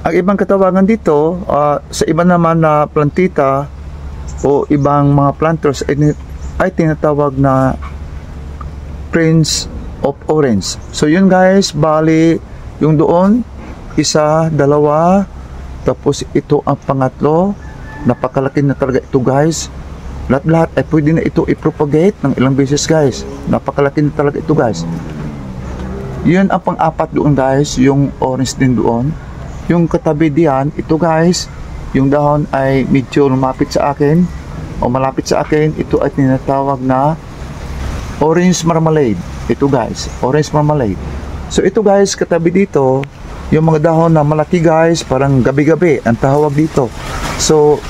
Ang ibang katawagan dito, sa iba naman na plantita o ibang mga planters ay tinatawag na Prince of Orange. So yun guys, bali yung doon, isa, dalawa, tapos ito ang pangatlo. Napakalaki na talaga ito guys. Lahat-lahat ay pwede na ito i-propagate ng ilang beses guys. Napakalaki na talaga ito guys. Yun ang pang-apat doon guys, yung orange din doon. Yung katabi diyan, ito guys, yung dahon ay medyo lumapit sa akin o malapit sa akin. Ito ay tinatawag na orange marmalade. Ito guys, orange marmalade. So ito guys, katabi dito, yung mga dahon na malaki guys, parang gabi-gabi ang tawag dito. So,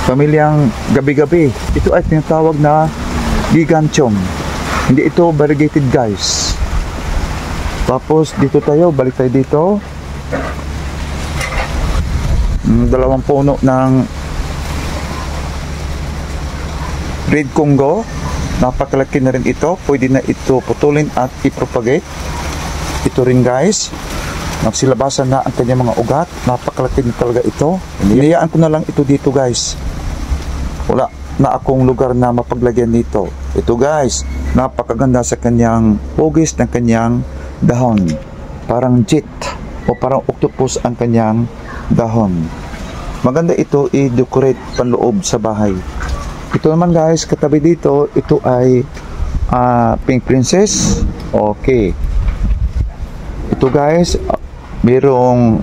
pamilyang gabi-gabi. Ito ay tinatawag na gigantium. Hindi ito variegated guys. Tapos dito tayo, balik tayo dito. Dalawang puno ng red Congo. Napakalaki na rin ito. Pwede na ito putulin at i-propagate. Ito rin guys, nagsilabasan na ang kanyang mga ugat. Napakalaki na talaga ito. Hinayaan ko na lang ito dito guys. Wala na akong lugar na mapaglagyan dito. Ito guys, napakaganda sa kanyang hugis ng kanyang dahon. Parang jet o parang octopus ang kanyang dahon. Maganda ito i-decorate panloob sa bahay. Ito naman guys, katabi dito, ito ay Pink Princess. Okay. Ito guys, mayroong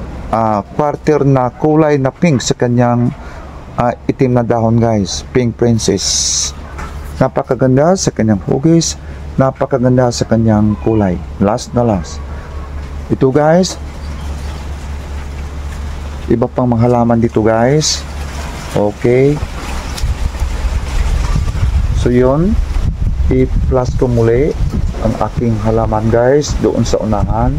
quarter na kulay na pink sa kanyang itim na dahon guys. Pink Princess. Napakaganda sa kanyang hugis. Napakaganda sa kanyang kulay. Last na last. Ito guys, iba pang mga halaman dito guys. Okay. So yun, i-plus ko muli ang aking halaman guys doon sa unahan.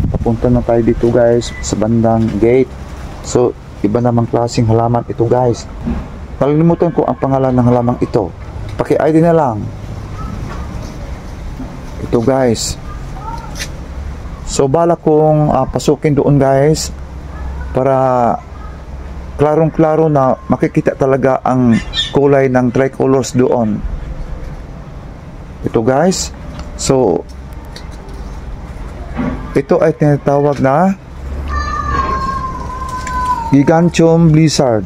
Papunta na tayo dito guys sa bandang gate. So iba namang klaseng halaman ito guys. Nalimutan ko ang pangalan ng halamang ito. Paki-ID na lang. Ito guys. So bala kong pasukin doon guys para klarong-klaro na makikita talaga ang kulay ng tricolors doon. Ito guys. So ito ay tinatawag na Gigantium Blizzard.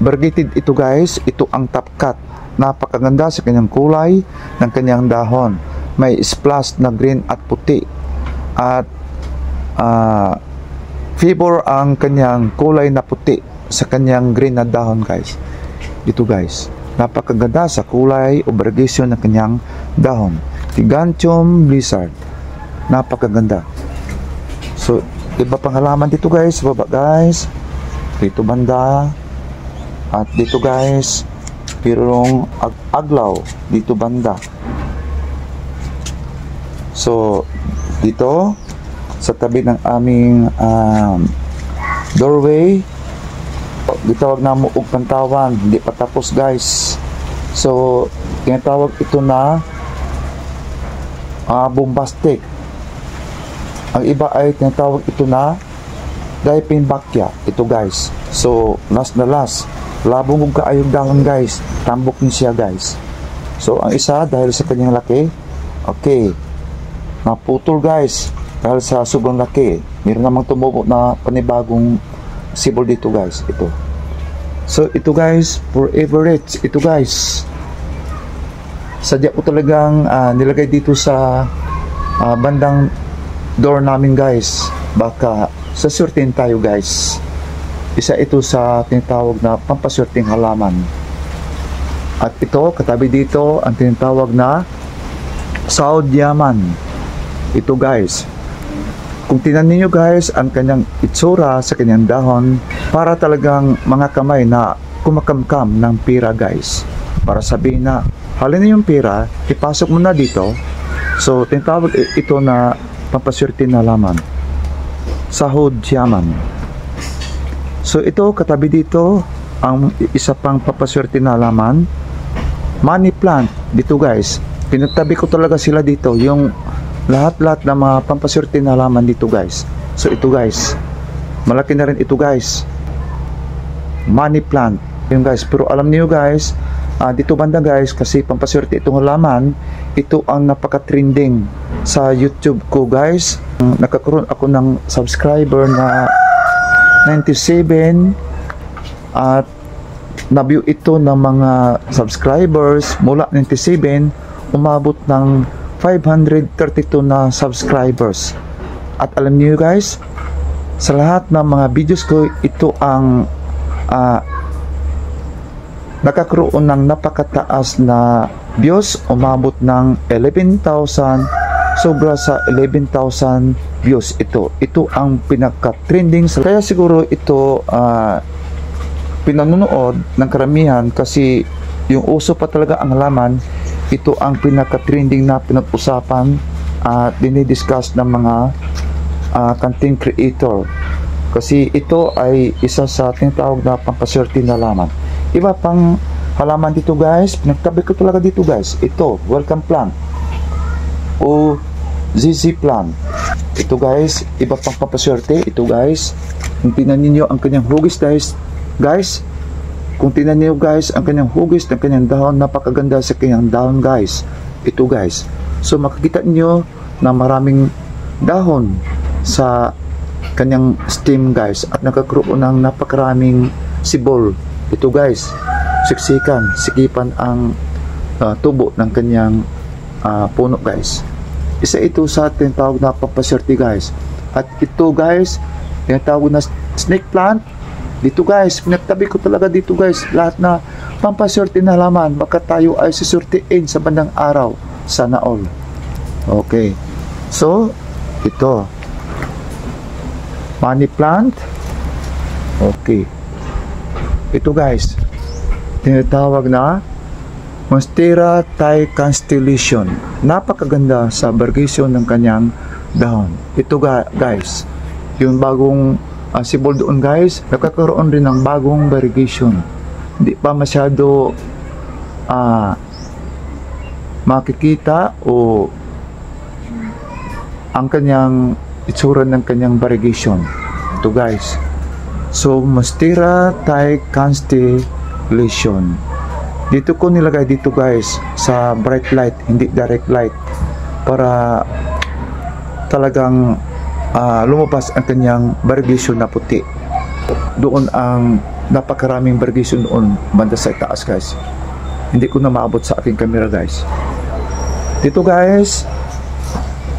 Variegated ito guys. Ito ang top cut. Napakaganda sa kanyang kulay ng kanyang dahon. May splash na green at puti. At favor ang kanyang kulay na puti sa kanyang green na dahon guys. Ito guys, napakaganda sa kulay o variegation ng kanyang dahon. Gigantium Blizzard. Napakaganda. So iba pang halaman dito guys, baba guys, dito banda, at dito guys pirong aglaw dito banda. So dito sa tabi ng aming doorway, gitawag na mo og pantawan, hindi pa tapos guys. So tinatawag ito na bombastic. Ang iba ay tinatawag ito na Dipinbackia. Ito guys. So last na last, labong ug kaayong dahon guys, tambok ni siya guys. So ang isa dahil sa kanyang laki, okay, naputol guys dahil sa sobrang laki. Meron namang tumubo na panibagong sibol dito guys. Ito. So ito guys, forever rich. Ito guys, sadya ko talagang nilagay dito sa bandang door namin guys. Baka sa surtin tayo guys. Isa ito sa tinatawag na pampasurting halaman. At ito, katabi dito, ang tinatawag na South Yaman. Ito guys. Kung tinan niyo guys, ang kanyang itsura sa kanyang dahon, para talagang mga kamay na kumakamkam ng pira guys. Para sabihin na, halin na yung pira, ipasok mo na dito. So, tinatawag ito na pampasurting halaman. South Yaman. So ito, katabi dito, ang isa pang papaswerte na halaman, money plant. Dito guys, pinatabi ko talaga sila dito, yung lahat-lahat na mga pampaswerte na halaman dito guys. So ito guys, malaki na rin ito guys. Money plant yun guys. Pero alam niyo guys, dito banda guys, kasi pampaswerte itong halaman, ito ang napaka-trending sa YouTube ko guys. Nakakaroon ako ng subscriber na 97 at na-view ito ng mga subscribers mula 97 umabot ng 532 na subscribers. At alam niyo guys, sa lahat ng mga videos ko, ito ang nakakaroon ng napakataas na views, umabot ng 11,000, sobra sa 11,000 views ito. Ito ang pinaka-trending. Kaya siguro ito pinanonood ng karamihan kasi yung uso pa talaga ang halaman. Ito ang pinaka-trending na pinag-usapan at dinidiscuss ng mga content creator. Kasi ito ay isa sa tinatawag na pampaswerte na halaman. Iba pang halaman dito guys, pinagtabi ko talaga dito guys. Ito, welcome plant o ZZ plant. Ito guys, iba pang pampaswerte. Ito guys, kung tingnan niyo ang kanyang hugis guys, kung tingnan niyo guys ang kanyang hugis ng kanyang dahon, napakaganda sa kanyang dahon guys. Ito guys, so makikita niyo na maraming dahon sa kanyang stem guys, at nakakaroon ng napakaraming sibol. Ito guys, sikipan ang tubo ng kanyang puno guys. Isa ito sa tinatawag na pampaswerte guys. At ito guys, tinatawag na snake plant. Dito guys, pinagtabi ko talaga dito guys, lahat na pampaswerte na halaman, baka tayo ay susurtiin sa bandang araw. Sana all. Okay, so ito money plant. Okay, ito guys, tinatawag na Monstera Thai Constellation. Napakaganda sa variegation ng kanyang dahon. Ito guys, yung bagong sibol doon guys, nakakaroon rin ng bagong variegation. Hindi pa masyado makikita o ang kanyang itsura ng kanyang variegation. Ito guys, so Monstera Thai Constellation. Dito ko nilagay dito guys sa bright light, hindi direct light, para talagang lumabas ang kanyang variegation na puti. Doon ang napakaraming variegation doon banda sa itaas guys. Hindi ko na maabot sa aking camera guys. Dito guys,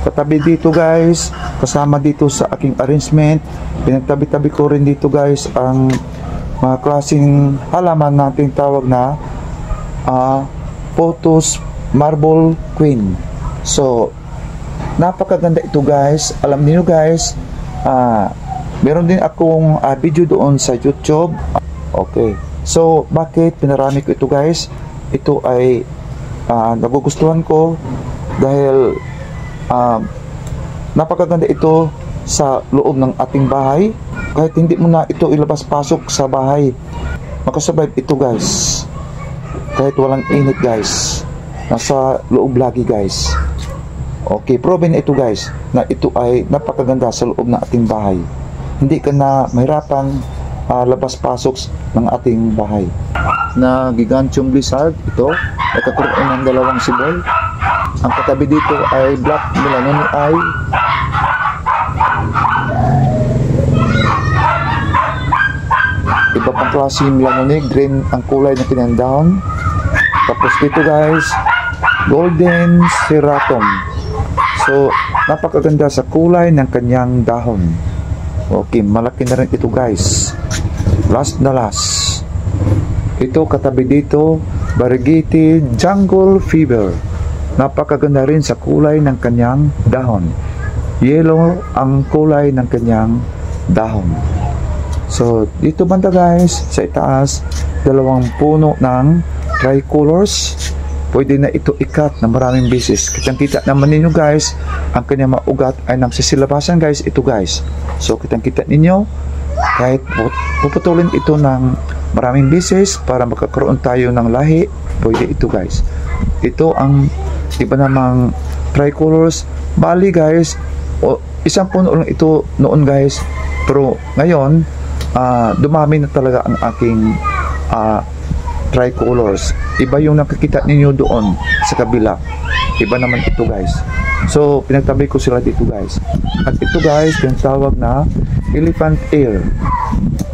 katabi dito guys, kasama dito sa aking arrangement, pinagtabi-tabi ko rin dito guys ang mga klaseng halaman natin tawag na Pothos Marble Queen. So napakaganda ito guys. Alam niyo guys, meron din akong video doon sa YouTube. Okay, so bakit pinarami ko ito guys? Ito ay nagugustuhan ko dahil napakaganda ito sa loob ng ating bahay. Kahit hindi mo na ito ilabas-pasok sa bahay, makasurvive ito guys. Kahit walang init guys, nasa loob lagi guys. Okay, proven ito guys na ito ay napakaganda sa loob ng ating bahay. Hindi ka na mahirapang labas-pasok ng ating bahay. Na Gigantium Blizzard, ito nakakaroon ng dalawang sibol. Ang katabi dito ay Black Melanoni Eye. Iba pang klase yung melanoni, green ang kulay ng kanyang dahon. Tapos dito guys, Golden Seratum. So napakaganda sa kulay ng kanyang dahon. Okay, malaki na rin ito guys. Last na last, ito katabi dito, Variegated Jungle Fever. Napakaganda rin sa kulay ng kanyang dahon. Yellow ang kulay ng kanyang dahon. So dito banda guys, sa itaas, dalawang puno ng tricolors. Pwede na ito ikat na maraming beses. Kitang-kita naman ninyo guys, ang kanyang maugat ay nagsisilabasan guys. Ito guys, so kitang-kita ninyo, kahit puputulin ito ng maraming beses para makakaroon tayo ng lahi, pwede ito guys. Ito ang iba namang tricolors. Bali guys, isang puno lang ito noon guys, pero ngayon dumami na talaga ang aking tricolors. Iba yung nakikita ninyo doon sa kabila, iba naman ito guys. So pinagtabi ko sila dito guys, at ito guys yung tawag na elephant ear.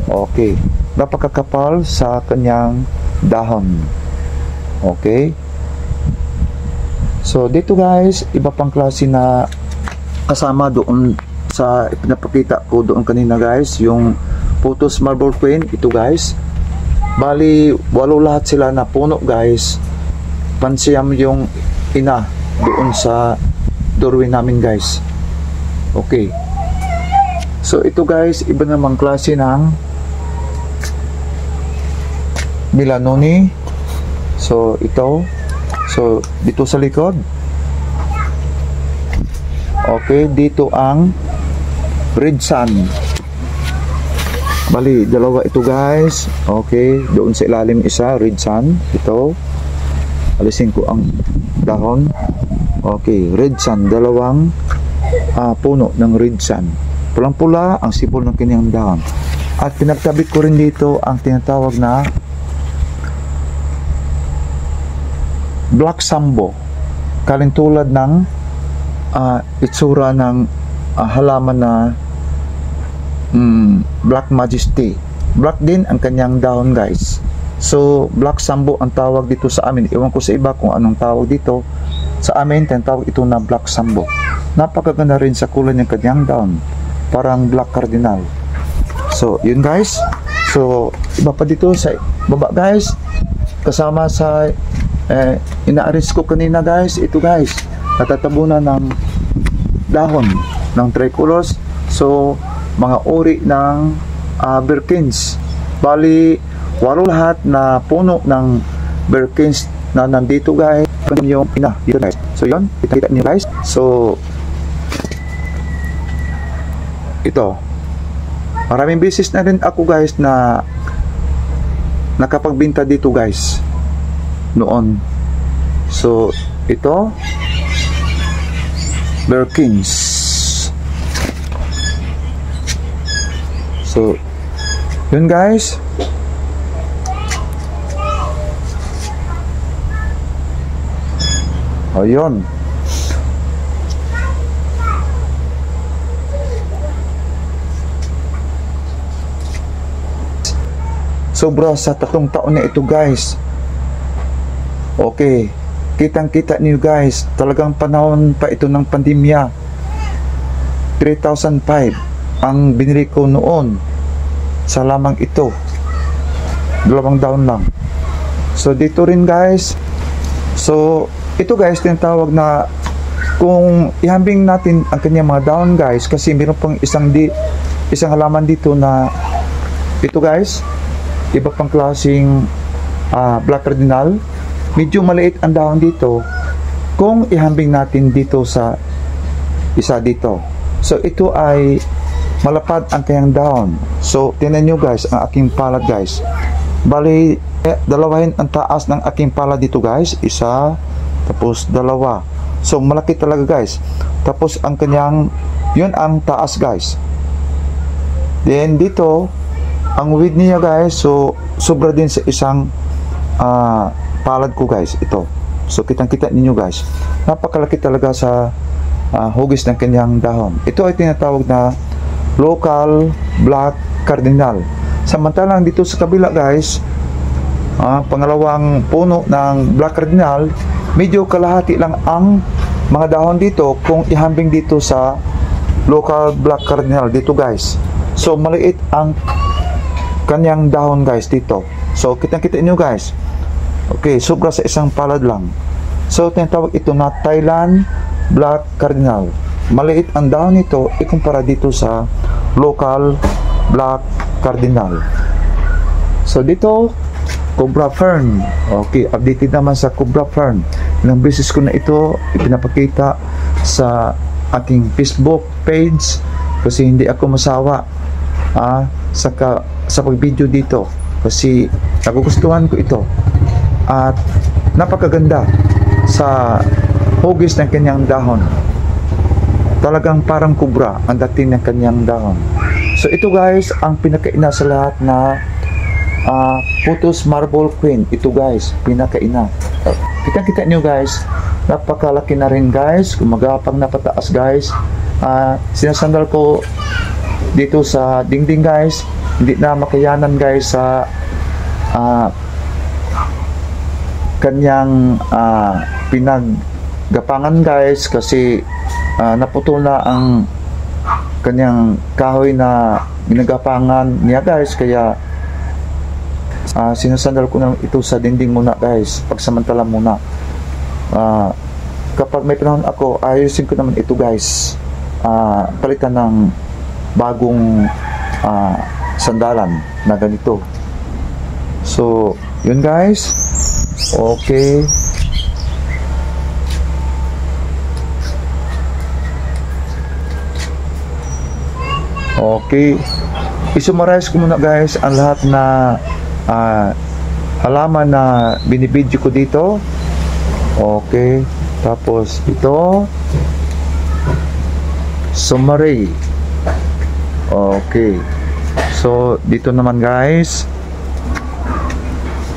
Okay, napakakapal sa kanyang dahon. Okay, so dito guys, iba pang klase na kasama doon sa pinapakita ko doon kanina guys, yung Photos Marble Queen. Ito guys, bali 8 lahat sila na puno guys. Pansiyam yung ina doon sa doorway namin guys. Okay, so ito guys, iba namang klase ng Melanoni. So ito, so dito sa likod. Okay, dito ang Red Sun. Bali, dalawa ito guys. Okay, doon sa ilalim isa, Red Sun. Ito, alisin ko ang dahon. Okay, Red Sun, dalawang puno ng Red Sun. Pulang-pula ang sipol ng kanyang dahon. At pinagtabit ko rin dito ang tinatawag na Black Sambo. Kalintulad ng itsura ng halaman na Black Majesty. Black din ang kanyang dahon guys. So Black Sambo ang tawag dito sa amin. Iwan ko sa iba kung anong tawag dito. Sa amin tinatawag ito na Black Sambo. Napakaganda rin sa kulay ng kanyang dahon, parang Black Cardinal. So yun guys, so iba pa dito sa baba guys, kasama sa ina-arrange ko kanina guys. Ito guys, natatabunan ng dahon ng tricolors. So mga uri ng Birkins. Bali 8 lahat na puno ng Birkins na nandito guys. Yung ina dito guys. So yun, kita niyo guys. So ito, maraming beses na rin ako guys na nakapagbinta dito guys noon. So ito, Birkins. So yun guys. O yun. Sobra sa 3 taon na ito guys. Okay, kitang-kita niyo guys, talagang panahon pa ito ng pandemya. 3,005 ang binili ko noon sa lamang ito. 2 taon lang. So dito rin guys. So ito guys, tinatawag na kung ihambing natin ang kanyang mga dahon guys, kasi meron pang isang halaman dito na ito guys, iba pang klaseng Black Cardinal. Medyo maliit ang dahon dito kung ihambing natin dito sa isa dito. So ito ay malapad ang kanyang dahon. So tingnan nyo guys ang aking palad guys. Bali, dalawahin ang taas ng aking palad dito guys. Isa, tapos 2. So malaki talaga guys. Tapos ang kanyang, yun ang taas guys. Then dito ang width niya guys, so sobra din sa isang palad ko guys. Ito, so kitang kita ninyo guys, napakalaki talaga sa hugis ng kanyang dahon. Ito ay tinatawag na local Black Cardinal. Samantalang dito sa kabila guys, pangalawang puno ng Black Cardinal, medyo kalahati lang ang mga dahon dito kung ihambing dito sa local Black Cardinal dito guys. So maliit ang kanyang dahon guys dito. So kitang-kita niyo guys. Okay, sobra sa isang palad lang. So tinatawag ito na Thailand Black Cardinal. Maliit ang dahon nito ikumpara dito sa local Black Cardinal. So dito, Cobra Fern. Okay, updated naman sa Cobra Fern. Ilang beses ko na ito ipinapakita sa aking Facebook page kasi hindi ako masawa sa pag-video dito kasi nagugustuhan ko ito at napakaganda sa hugis ng kanyang dahon. talagang parang kubra ang dating ng kanyang dahon. So ito guys, ang pinakaina sa lahat na Photos Marble Queen. Ito guys, pinakaina. Kita nyo guys, napakalaki na rin guys, gumagapang na pataas guys. Sinasandal ko dito sa dingding guys, hindi na makayanan guys sa kanyang pinaggapangan guys, kasi naputol na ang kanyang kahoy na ginagapangan niya guys, kaya sinasandal ko na ito sa dingding muna guys, pagsamantala muna. Kapag may panahon ako, ayusin ko naman ito guys, palitan ng bagong sandalan na ganito. So yun guys, okay. Okay, isummarize ko muna guys ang lahat na halaman na binibidyo ko dito. Okay, tapos ito summary. Okay, so dito naman guys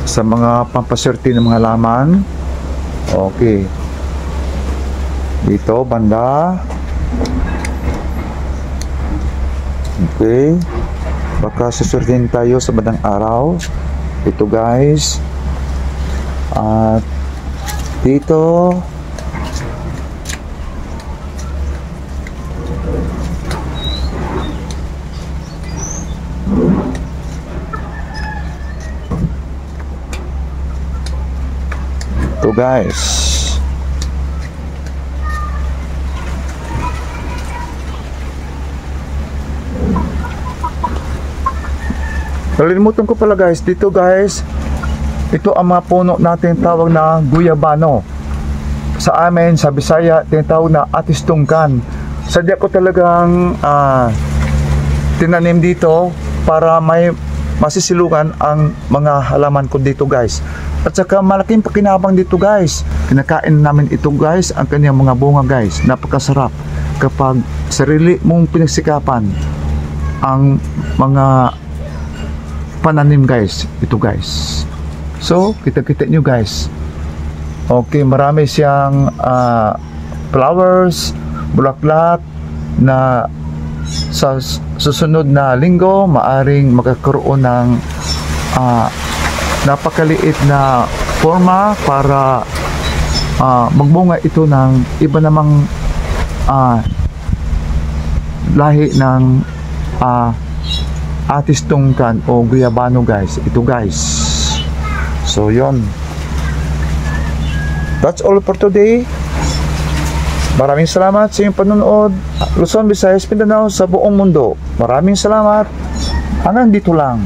sa mga pampaswerte ng mga halaman. Okay, dito banda. Okay, baka suswertein tayo sa bandang araw. Ito guys, at dito ito guys, nalimutan ko pala guys, dito guys, ito ang mga puno natin tawag na guyabano. Sa amin, sa Bisaya, tinatawag na atistungkan. Sadya ko talagang tinanim dito para may masisilungan ang mga halaman ko dito guys. At saka malaking pakinabang dito guys. Kinakain namin ito guys, ang kanyang mga bunga guys. Napakasarap kapag sarili mong pinagsikapan ang mga pananim guys, ito guys. So kita nyo guys, okay, marami siyang flowers, bulaklak na sa susunod na linggo maaring magkakaroon ng napakaliit na forma para magbunga ito ng iba namang lahi ng atistungkan o guyabano guys. Ito guys, so yon, that's all for today. Maraming salamat sa iyong panonood. Luzon, Visayas, Mindanao, sa buong mundo, maraming salamat. Hanggang dito lang.